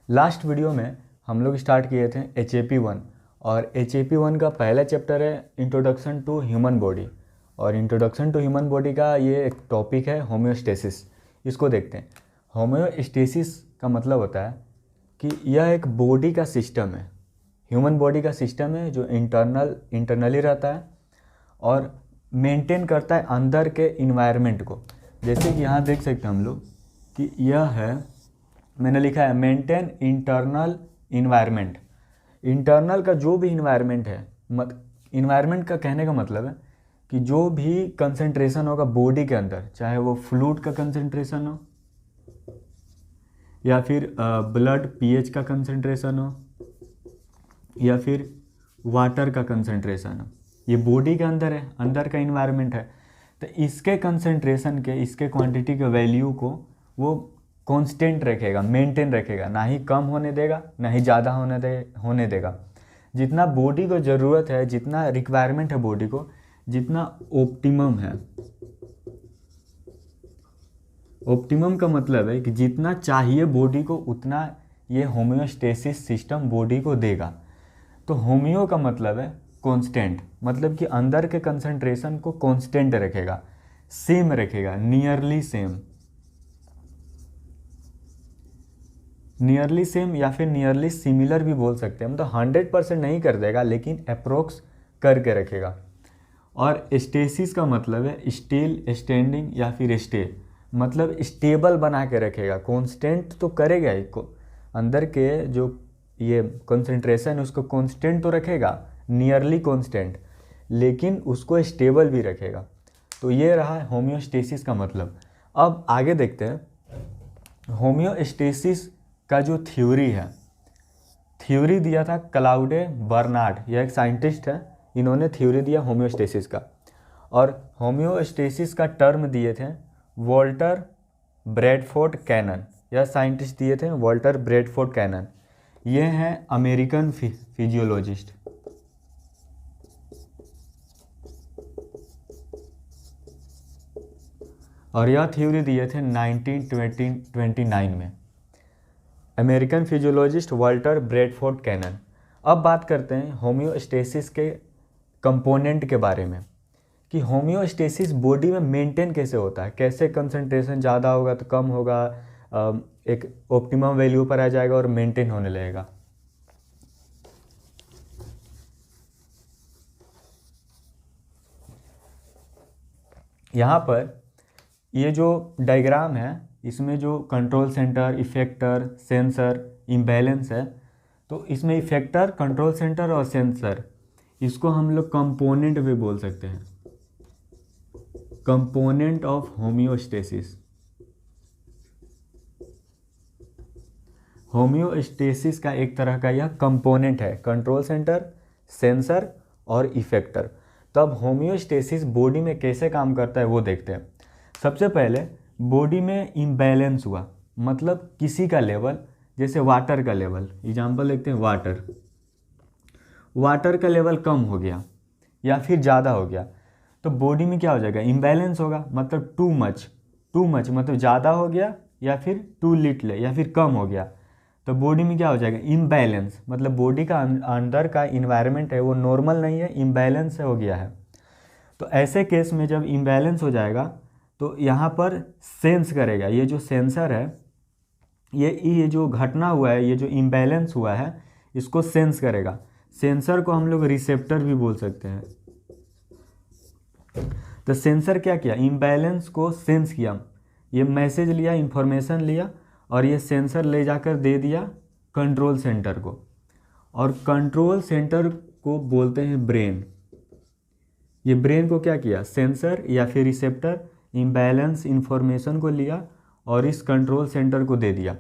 Last video में हम लोग स्टार्ट किए थे HAP1 और HAP1 का पहला चैप्टर है इंट्रोडक्शन टू ह्यूमन बॉडी। और इंट्रोडक्शन टू ह्यूमन बॉडी का ये एक टॉपिक है होम्योस्टेसिस। इसको देखते हैं। होम्योस्टेसिस का मतलब होता है कि यह एक बॉडी का सिस्टम है, ह्यूमन बॉडी का सिस्टम है जो इंटरनली रहता है और मेंटेन करता है अंदर के इन्वायरमेंट को। जैसे कि यहाँ देख सकते हैं हम लोग कि यह है, मैंने लिखा है मेंटेन इंटरनल इन्वायरमेंट। इंटरनल का जो भी इन्वायरमेंट है, इन्वायरमेंट का कहने का मतलब है कि जो भी कंसंट्रेशन होगा बॉडी के अंदर, चाहे वो फ्लूइड का कंसंट्रेशन हो या फिर ब्लड pH का कंसंट्रेशन हो या फिर वाटर का कंसंट्रेशन हो, ये बॉडी के अंदर है, अंदर का इन्वायरमेंट है। तो इसके कंसंट्रेशन के, इसके क्वांटिटी के वैल्यू को वो कांस्टेंट रखेगा, मेंटेन रखेगा, ना ही कम होने देगा ना ही ज़्यादा होने देगा। जितना बॉडी को ज़रूरत है, जितना रिक्वायरमेंट है बॉडी को, जितना ऑप्टिमम है, ऑप्टिमम का मतलब है कि जितना चाहिए बॉडी को उतना ये होम्योस्टेसिस सिस्टम बॉडी को देगा। तो होम्यो का मतलब है कांस्टेंट, मतलब कि अंदर के कंसंट्रेशन को कांस्टेंट रखेगा, सेम रखेगा, नियरली सेम, नियरली सेम या फिर नियरली सिमिलर भी बोल सकते हैं। मतलब 100% नहीं कर देगा लेकिन अप्रोक्स करके रखेगा। और स्टेसिस का मतलब है स्टिल, स्टैंडिंग या फिर स्टे, मतलब स्टेबल बना के रखेगा। कांस्टेंट तो करेगा ही को, अंदर के जो ये कंसंट्रेशन है उसको कांस्टेंट तो रखेगा, नियरली कांस्टेंट, लेकिन उसको स्टेबल भी रखेगा। तो ये रहा होम्योस्टेसिस का मतलब। अब आगे देखते हैं होम्योस्टेसिस का जो थ्योरी है। थ्योरी दिया था क्लाउडे बर्नार्ड, यह एक साइंटिस्ट है, इन्होंने थ्योरी दिया होम्योस्टेसिस का। और होम्योस्टेसिस का टर्म दिए थे वॉल्टर ब्रैडफोर्ड कैनन, यह साइंटिस्ट दिए थे वॉल्टर ब्रैडफोर्ड कैनन। ये हैं अमेरिकन फिजियोलॉजिस्ट। और यह थ्योरी दिए थे 1929 में, American physiologist Walter Bradford Cannon. अब बात करते हैं होम्योस्टेसिस के कंपोनेंट के बारे में कि होम्योस्टेसिस बॉडी में मेंटेन कैसे होता है, कैसे कंसंट्रेशन ज़्यादा होगा तो कम होगा, एक ऑप्टिमम वैल्यू पर आ जाएगा और मेंटेन होने लगेगा। यहाँ पर ये जो डायग्राम है इसमें जो control centre, effector, sensor, imbalance है, तो इसमें इफेक्टर, कंट्रोल सेंटर और सेंसर, इसको हम लोग कंपोनेंट भी बोल सकते हैं, कंपोनेंट ऑफ होम्योस्टेसिस। होम्योस्टेसिस का एक तरह का यह कंपोनेंट है, कंट्रोल सेंटर, सेंसर और इफेक्टर। तो अब होम्योस्टेसिस बॉडी में कैसे काम करता है वो देखते हैं। सबसे पहले बॉडी में इम्बैलेंस हुआ, मतलब किसी का लेवल, जैसे वाटर का लेवल, एग्जांपल देखते हैं वाटर का लेवल कम हो गया या फिर ज़्यादा हो गया तो बॉडी में क्या हो जाएगा, इम्बैलेंस होगा। मतलब टू मच मतलब ज़्यादा हो गया या फिर टू लिटिल या फिर कम हो गया तो बॉडी में क्या हो जाएगा, इम्बैलेंस, मतलब बॉडी का अंदर का इन्वायरमेंट है वो नॉर्मल नहीं है, इम्बैलेंस हो गया है। तो ऐसे केस में जब इम्बैलेंस हो जाएगा तो यहाँ पर सेंस करेगा, ये जो सेंसर है, ये जो घटना हुआ है, ये जो इम्बैलेंस हुआ है इसको सेंस करेगा। सेंसर को हम लोग रिसेप्टर भी बोल सकते हैं। तो सेंसर क्या किया, इम्बैलेंस को सेंस किया, ये मैसेज लिया, इंफॉर्मेशन लिया और ये सेंसर ले जाकर दे दिया कंट्रोल सेंटर को। और कंट्रोल सेंटर को बोलते हैं ब्रेन। ये ब्रेन को क्या किया, सेंसर या फिर रिसेप्टर इम्बैलेंस इंफॉर्मेशन को लिया और इस कंट्रोल सेंटर को दे दिया।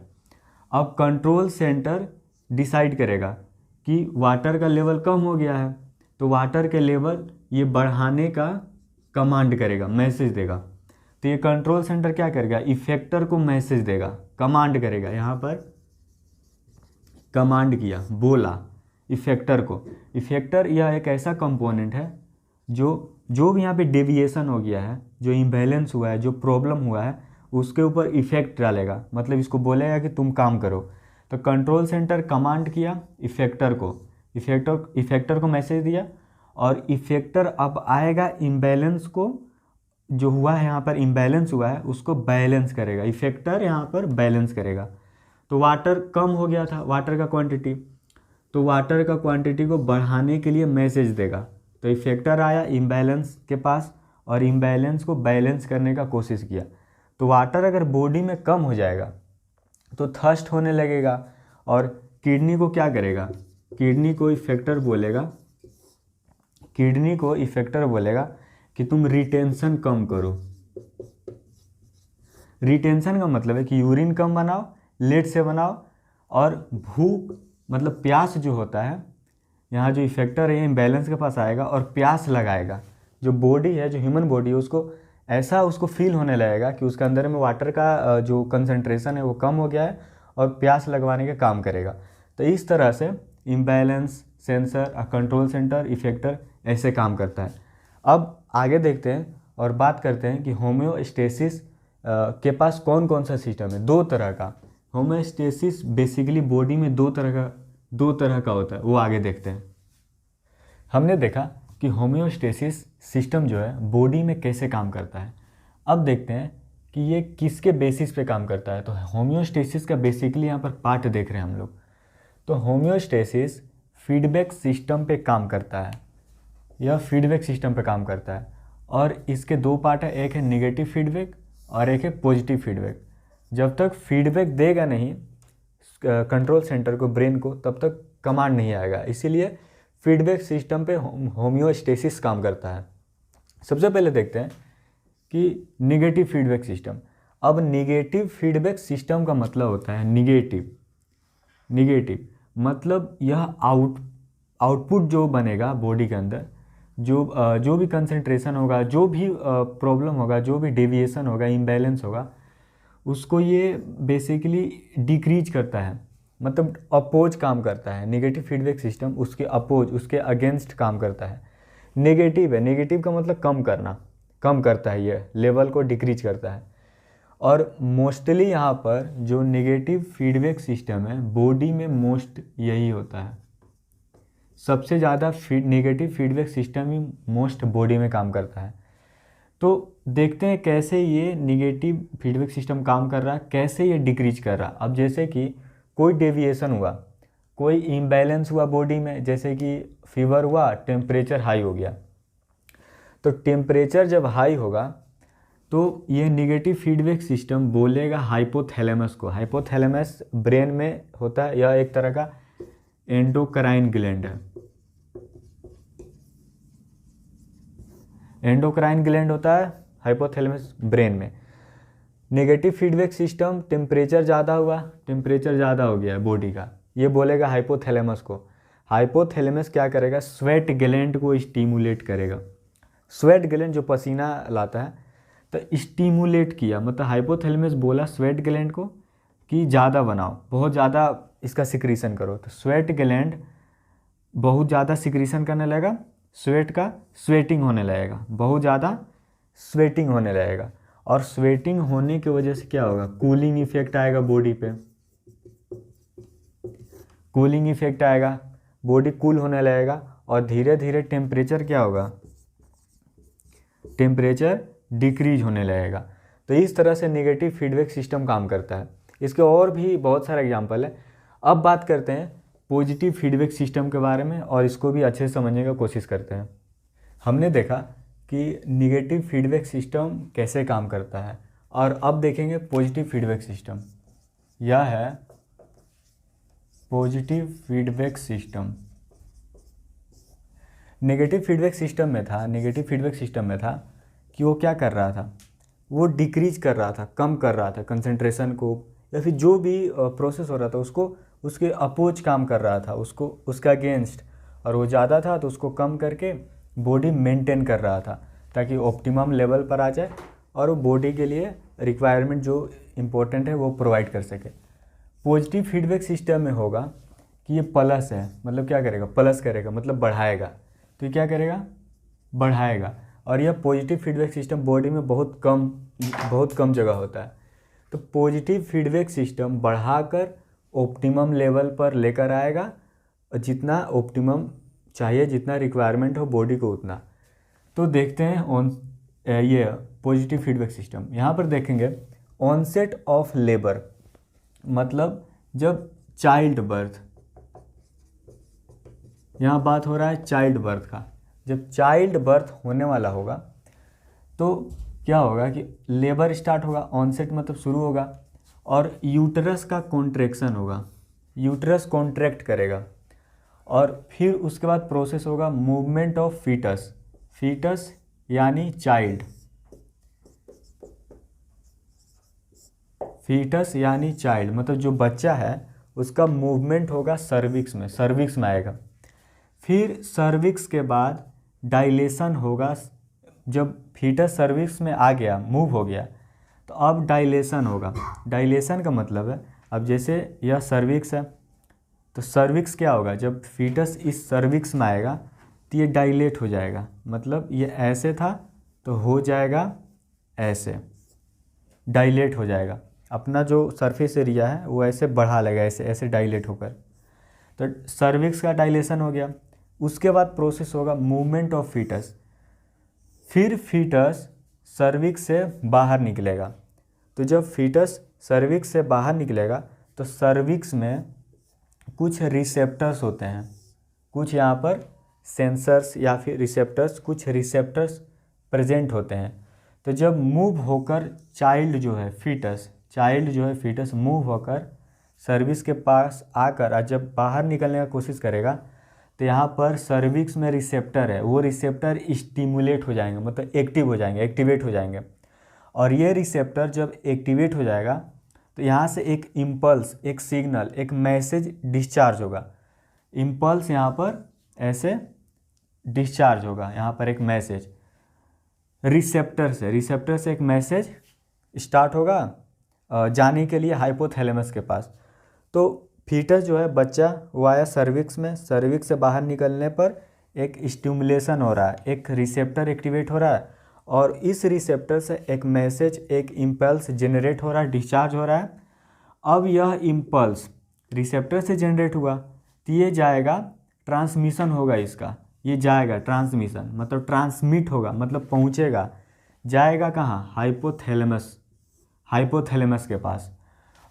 अब कंट्रोल सेंटर डिसाइड करेगा कि वाटर का लेवल कम हो गया है तो वाटर के लेवल ये बढ़ाने का कमांड करेगा, मैसेज देगा। तो ये कंट्रोल सेंटर क्या करेगा, इफेक्टर को मैसेज देगा, कमांड करेगा। यहाँ पर कमांड किया, बोला इफेक्टर को। इफेक्टर यह एक ऐसा कंपोनेंट है जो भी यहाँ पे डेविएशन हो गया है, जो इम्बैलेंस हुआ है, जो प्रॉब्लम हुआ है, उसके ऊपर इफेक्ट डालेगा, मतलब इसको बोलेगा कि तुम काम करो। तो कंट्रोल सेंटर कमांड किया इफेक्टर को मैसेज दिया, और इफेक्टर अब आएगा इम्बैलेंस को, जो हुआ है यहाँ पर इम्बैलेंस हुआ है उसको बैलेंस करेगा। इफेक्टर यहाँ पर बैलेंस करेगा। तो वाटर कम हो गया था, वाटर का क्वांटिटी, तो वाटर का क्वांटिटी को बढ़ाने के लिए मैसेज देगा। तो इफेक्टर आया इम्बैलेंस के पास और इम्बैलेंस को बैलेंस करने का कोशिश किया। तो वाटर अगर बॉडी में कम हो जाएगा तो थर्स्ट होने लगेगा, और किडनी को क्या करेगा, किडनी को इफेक्टर बोलेगा कि तुम रिटेंशन कम करो। रिटेंशन का मतलब है कि यूरिन कम बनाओ, लेट से बनाओ, और भूख मतलब प्यास जो होता है, यहाँ जो इफेक्टर है इम्बैलेंस के पास आएगा और प्यास लगाएगा। जो बॉडी है, जो ह्यूमन बॉडी है, उसको फील होने लगेगा कि उसके अंदर में वाटर का जो कंसंट्रेशन है वो कम हो गया है और प्यास लगवाने का काम करेगा। तो इस तरह से imbalance, sensor, control centre, effector ऐसे काम करता है। अब आगे देखते हैं और बात करते हैं कि होम्योस्टेसिस के पास कौन कौन सा सिस्टम है। दो तरह का होम्योस्टेसिस बेसिकली बॉडी में दो तरह का होता है, वो आगे देखते हैं। हमने देखा कि होम्योस्टेसिस सिस्टम जो है बॉडी में कैसे काम करता है। अब देखते हैं कि ये किसके बेसिस पे काम करता है। तो होम्योस्टेसिस का बेसिकली यहाँ पर पार्ट देख रहे हैं हम लोग। तो होम्योस्टेसिस फीडबैक सिस्टम पे काम करता है, यह फीडबैक सिस्टम पे काम करता है, और इसके दो पार्ट है, एक है निगेटिव फीडबैक और एक है पॉजिटिव फीडबैक। जब तक फीडबैक देगा नहीं कंट्रोल सेंटर को, ब्रेन को, तब तक कमांड नहीं आएगा। इसीलिए फीडबैक सिस्टम पे होम्योस्टेसिस काम करता है। सबसे पहले देखते हैं कि निगेटिव फीडबैक सिस्टम। अब निगेटिव फीडबैक सिस्टम का मतलब होता है निगेटिव मतलब यह आउटपुट जो बनेगा बॉडी के अंदर, जो भी कंसंट्रेशन होगा, जो भी प्रॉब्लम होगा, जो भी डेविएशन होगा, इम्बैलेंस होगा, उसको ये बेसिकली डिक्रीज करता है, मतलब अपोज काम करता है। नेगेटिव फीडबैक सिस्टम उसके अपोज, उसके अगेंस्ट काम करता है। नेगेटिव है, नेगेटिव का मतलब कम करता है, ये लेवल को डिक्रीज करता है। और मोस्टली यहाँ पर जो नेगेटिव फीडबैक सिस्टम है बॉडी में मोस्ट यही होता है, सबसे ज़्यादा नेगेटिव फीडबैक सिस्टम ही मोस्ट बॉडी में काम करता है। तो देखते हैं कैसे ये नेगेटिव फीडबैक सिस्टम काम कर रहा है, कैसे ये डिक्रीज कर रहा है। अब जैसे कि कोई डेविएशन हुआ, कोई इम्बैलेंस हुआ बॉडी में, जैसे कि फीवर हुआ, टेम्परेचर हाई हो गया, तो टेम्परेचर जब हाई होगा तो ये नेगेटिव फीडबैक सिस्टम बोलेगा हाइपोथैलेमस को। हाइपोथैलेमस ब्रेन में होता है, यह एक तरह का एंडोक्राइन ग्लैंड है। एंडोक्राइन ग्लैंड होता है हाइपोथैलेमस ब्रेन में। नेगेटिव फीडबैक सिस्टम, टेम्परेचर ज़्यादा हुआ, टेम्परेचर ज़्यादा हो गया है बॉडी का, ये बोलेगा हाइपोथैलेमस को। हाइपोथैलेमस क्या करेगा, स्वेट ग्लैंड को स्टिमुलेट करेगा। स्वेट ग्लैंड जो पसीना लाता है, तो स्टिमुलेट किया, मतलब हाइपोथैलेमस बोला स्वेट ग्लैंड को कि ज़्यादा बनाओ, बहुत ज़्यादा इसका सिक्रीशन करो। तो स्वेट ग्लैंड बहुत ज़्यादा सिक्रीशन करने लगेगा, स्वेट का स्वेटिंग होने लगेगा, बहुत ज़्यादा स्वेटिंग होने लगेगा। और स्वेटिंग होने की वजह से क्या होगा, कूलिंग इफेक्ट आएगा बॉडी पे, कूलिंग इफेक्ट आएगा, बॉडी कूल होने लगेगा, और धीरे धीरे टेम्परेचर क्या होगा, टेम्परेचर डिक्रीज होने लगेगा। तो इस तरह से नेगेटिव फीडबैक सिस्टम काम करता है। इसके और भी बहुत सारे एग्जांपल है। अब बात करते हैं पॉजिटिव फीडबैक सिस्टम के बारे में, और इसको भी अच्छे से समझने की कोशिश करते हैं। हमने देखा कि नेगेटिव फीडबैक सिस्टम कैसे काम करता है, और अब देखेंगे पॉजिटिव फीडबैक सिस्टम। यह है positive feedback system. Negative feedback system में था कि वो क्या कर रहा था, वो डिक्रीज कर रहा था, कम कर रहा था कंसंट्रेशन को, या फिर जो भी प्रोसेस हो रहा था उसको, उसके अपोज काम कर रहा था, उसको उसका अगेंस्ट। और वो ज़्यादा था तो उसको कम करके बॉडी मेंटेन कर रहा था, ताकि ऑप्टिमम लेवल पर आ जाए और वो बॉडी के लिए रिक्वायरमेंट जो इम्पोर्टेंट है वो प्रोवाइड कर सके। पॉजिटिव फीडबैक सिस्टम में होगा कि ये प्लस है, मतलब क्या करेगा, प्लस करेगा, मतलब बढ़ाएगा। तो ये क्या करेगा, बढ़ाएगा। और यह पॉजिटिव फीडबैक सिस्टम बॉडी में बहुत कम जगह होता है। तो पॉजिटिव फीडबैक सिस्टम बढ़ाकर ऑप्टिमम लेवल पर लेकर आएगा, जितना ऑप्टिमम चाहिए, जितना रिक्वायरमेंट हो बॉडी को उतना। तो देखते हैं ये पॉजिटिव फीडबैक सिस्टम। यहाँ पर देखेंगे ऑनसेट ऑफ लेबर, मतलब जब चाइल्ड बर्थ, यहाँ बात हो रहा है चाइल्ड बर्थ का, जब चाइल्ड बर्थ होने वाला होगा तो क्या होगा कि लेबर स्टार्ट होगा, ऑनसेट मतलब शुरू होगा, और यूटरस का कॉन्ट्रैक्शन होगा, यूटरस कॉन्ट्रैक्ट करेगा, और फिर उसके बाद प्रोसेस होगा मूवमेंट ऑफ फीटस, फीटस यानी चाइल्ड, फीटस यानी चाइल्ड मतलब जो बच्चा है उसका मूवमेंट होगा सर्विक्स में, सर्विक्स में आएगा। फिर सर्विक्स के बाद डायलेशन होगा, जब फीटस सर्विक्स में आ गया, मूव हो गया, तो अब डायलेशन होगा। डायलेशन का मतलब है, अब जैसे यह सर्विक्स है तो सर्विक्स क्या होगा, जब फीटस इस सर्विक्स में आएगा तो ये डायलेट हो जाएगा, मतलब ये ऐसे था तो हो जाएगा ऐसे, डायलेट हो जाएगा, अपना जो सरफेस एरिया है वो ऐसे बढ़ा लेगा, ऐसे ऐसे डायलेट होकर, तो सर्विक्स का डायलेशन हो गया। उसके बाद प्रोसेस होगा मूवमेंट ऑफ फीटस, फिर फीटस सर्विक्स से बाहर निकलेगा। तो जब फीटस सर्विक्स से बाहर निकलेगा तो सर्विक्स में कुछ रिसेप्टर्स होते हैं, कुछ यहाँ पर सेंसर्स या फिर रिसेप्टर्स, कुछ रिसेप्टर्स प्रेजेंट होते हैं। तो जब मूव होकर चाइल्ड जो है फीटस, चाइल्ड जो है फीटस मूव होकर सर्विक्स के पास आकर जब बाहर निकलने का कोशिश करेगा तो यहाँ पर सर्विक्स में रिसेप्टर है, वो रिसेप्टर स्टिमुलेट हो जाएंगे, मतलब एक्टिव हो जाएंगे, एक्टिवेट हो जाएंगे। और ये रिसेप्टर जब एक्टिवेट हो जाएगा तो यहाँ से एक इम्पल्स, एक सिग्नल, एक मैसेज डिस्चार्ज होगा। इम्पल्स यहाँ पर ऐसे डिस्चार्ज होगा, यहाँ पर एक मैसेज रिसेप्टर से एक मैसेज स्टार्ट होगा जाने के लिए हाइपोथैलेमस के पास। तो फीटस जो है बच्चा वो आया सर्विक्स में, सर्विक्स से बाहर निकलने पर एक स्टिमुलेशन हो रहा है, एक रिसेप्टर एक्टिवेट हो रहा है, और इस रिसेप्टर से एक मैसेज, एक इम्पल्स जनरेट हो रहा है, डिस्चार्ज हो रहा है। अब यह इम्पल्स रिसेप्टर से जनरेट हुआ तो ये जाएगा, ट्रांसमिशन होगा इसका, ये जाएगा ट्रांसमिशन मतलब ट्रांसमिट होगा, मतलब पहुँचेगा, जाएगा कहाँ, हाइपोथैलेमस, हाइपोथैलेमस के पास।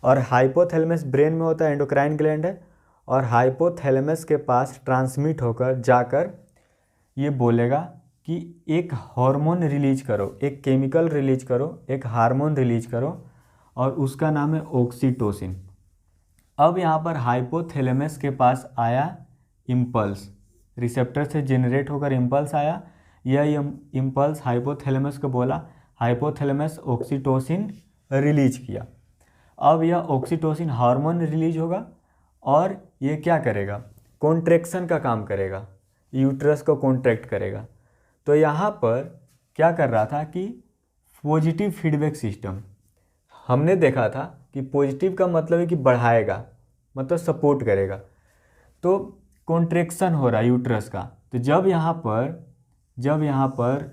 और हाइपोथैलेमस ब्रेन में होता है, एंडोक्राइन ग्लैंड है, और हाइपोथैलेमस के पास ट्रांसमिट होकर जाकर ये बोलेगा कि एक हार्मोन रिलीज करो, एक केमिकल रिलीज करो, एक हार्मोन रिलीज करो, और उसका नाम है ऑक्सीटोसिन। अब यहाँ पर हाइपोथैलेमस के पास आया इम्पल्स, रिसेप्टर से जनरेट होकर इम्पल्स आया, यह इम्पल्स हाइपोथैलेमस को बोला, हाइपोथैलेमस ऑक्सीटोसिन रिलीज किया। अब यह ऑक्सीटोसिन हार्मोन रिलीज होगा और ये क्या करेगा, कॉन्ट्रैक्शन का काम करेगा, यूट्रस को कॉन्ट्रैक्ट करेगा। तो यहाँ पर क्या कर रहा था कि पॉजिटिव फीडबैक सिस्टम, हमने देखा था कि पॉजिटिव का मतलब है कि बढ़ाएगा, मतलब सपोर्ट करेगा। तो कॉन्ट्रैक्शन हो रहा है यूट्रस का, तो जब यहाँ पर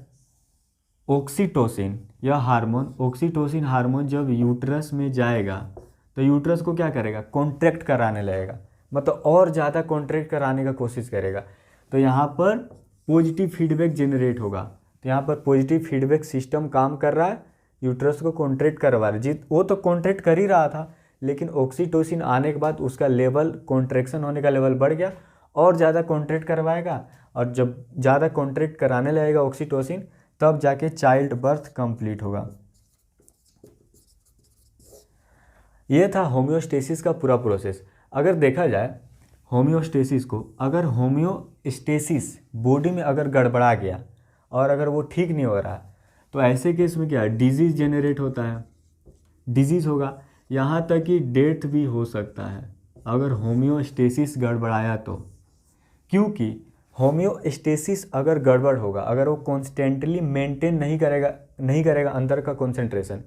ऑक्सीटोसिन, यह हार्मोन, ऑक्सीटोसिन हार्मोन जब यूट्रस में जाएगा तो यूट्रस को क्या करेगा, कॉन्ट्रैक्ट कराने लगेगा, मतलब और ज़्यादा कॉन्ट्रैक्ट कराने का कोशिश करेगा। तो यहाँ पर पॉजिटिव फीडबैक जनरेट होगा। तो यहाँ पर पॉजिटिव फीडबैक सिस्टम काम कर रहा है, यूट्रस को कॉन्ट्रैक्ट करवा रहा है। वो तो कॉन्ट्रैक्ट कर ही रहा था, लेकिन ऑक्सीटोसिन आने के बाद उसका लेवल, कॉन्ट्रैक्शन होने का लेवल बढ़ गया, और ज़्यादा कॉन्ट्रैक्ट करवाएगा, और जब ज़्यादा कॉन्ट्रैक्ट कराने लगेगा ऑक्सीटोसिन तब जाके चाइल्ड बर्थ कंप्लीट होगा। ये था होम्योस्टेसिस का पूरा प्रोसेस। अगर देखा जाए होम्योस्टेसिस को, अगर होम्योस्टेसिस बॉडी में अगर गड़बड़ा गया और अगर वो ठीक नहीं हो रहा तो ऐसे केस में क्या है, डिजीज़ जेनरेट होता है, डिजीज़ होगा, यहाँ तक कि डेथ भी हो सकता है अगर होम्योस्टेसिस गड़बड़ाया तो। क्योंकि होम्योस्टेसिस अगर गड़बड़ होगा, अगर वो कॉन्स्टेंटली मेंटेन नहीं करेगा अंदर का कॉन्सेंट्रेशन,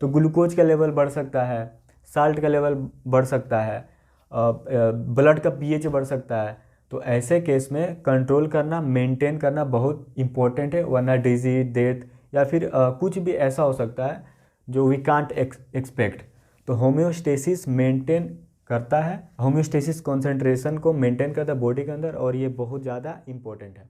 तो ग्लूकोज का लेवल बढ़ सकता है, साल्ट का लेवल बढ़ सकता है, ब्लड का पीएच बढ़ सकता है। तो ऐसे केस में कंट्रोल करना, मेंटेन करना बहुत इंपॉर्टेंट है, वरना डिजीज, डेथ या फिर कुछ भी ऐसा हो सकता है जो वी कांट एक्सपेक्ट। तो होम्योस्टेसिस मेंटेन करता है, होम्योस्टेसिस कॉन्सेंट्रेशन को मेंटेन करता है बॉडी के अंदर, और ये बहुत ज़्यादा इंपॉर्टेंट है।